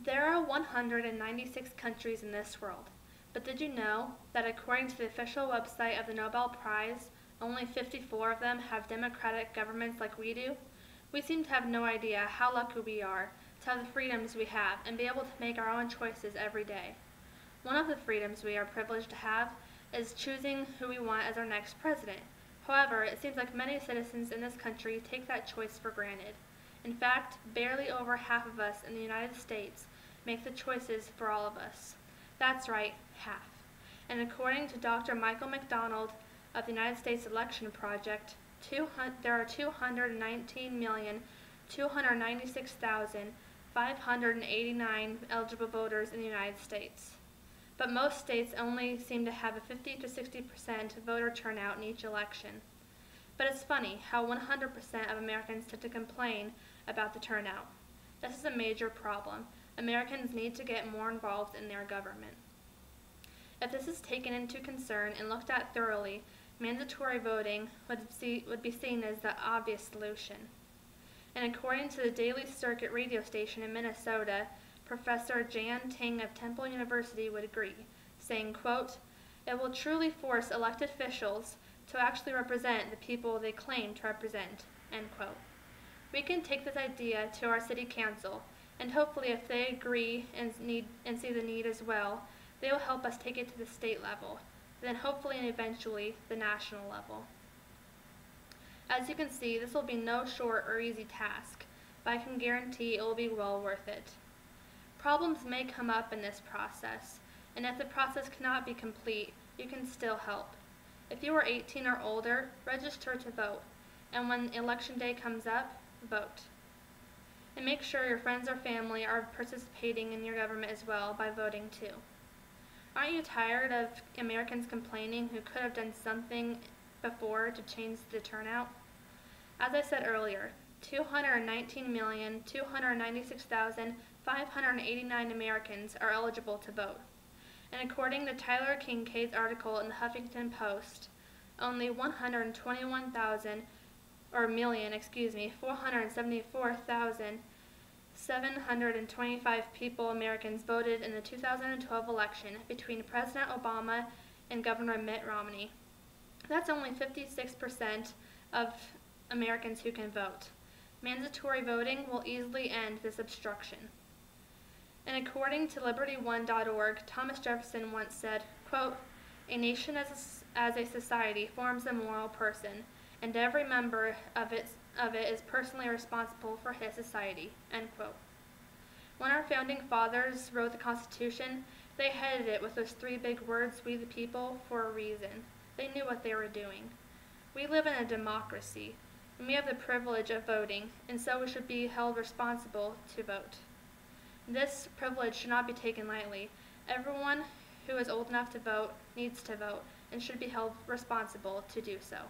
There are 196 countries in this world, but did you know that according to the official website of the Nobel Prize, only 54 of them have democratic governments like we do? We seem to have no idea how lucky we are to have the freedoms we have and be able to make our own choices every day. One of the freedoms we are privileged to have is choosing who we want as our next president. However, it seems like many citizens in this country take that choice for granted. In fact, barely over half of us in the United States make the choices for all of us. That's right, half. And according to Dr. Michael McDonald of the United States Election Project, there are 219,296,589 eligible voters in the United States. But most states only seem to have a 50 to 60% voter turnout in each election. But it's funny how 100% of Americans tend to complain about the turnout. This is a major problem. Americans need to get more involved in their government. If this is taken into concern and looked at thoroughly, mandatory voting would be seen as the obvious solution. And according to the Daily Circuit radio station in Minnesota, Professor Jan Ting of Temple University would agree, saying, quote, "It will truly force elected officials to actually represent the people they claim to represent," end quote. We can take this idea to our city council, and hopefully if they agree and see the need as well, they will help us take it to the state level, then hopefully and eventually the national level. As you can see, this will be no short or easy task, but I can guarantee it will be well worth it. Problems may come up in this process, and if the process cannot be complete, you can still help. If you are 18 or older, register to vote, and when election day comes up, vote. And make sure your friends or family are participating in your government as well by voting too. Aren't you tired of Americans complaining who could have done something before to change the turnout? As I said earlier, 219,296,589 Americans are eligible to vote. And according to Tyler Kincaid's article in the Huffington Post, only 474,725 people, Americans, voted in the 2012 election between President Obama and Governor Mitt Romney. That's only 56% of Americans who can vote. Mandatory voting will easily end this obstruction. And according to LibertyOne.org, Thomas Jefferson once said, quote, "A nation as a society forms a moral person, and every member of it is personally responsible for his society," end quote. When our founding fathers wrote the Constitution, they headed it with those three big words, "we the people," for a reason. They knew what they were doing. We live in a democracy, and we have the privilege of voting, and so we should be held responsible to vote. This privilege should not be taken lightly. Everyone who is old enough to vote needs to vote and should be held responsible to do so.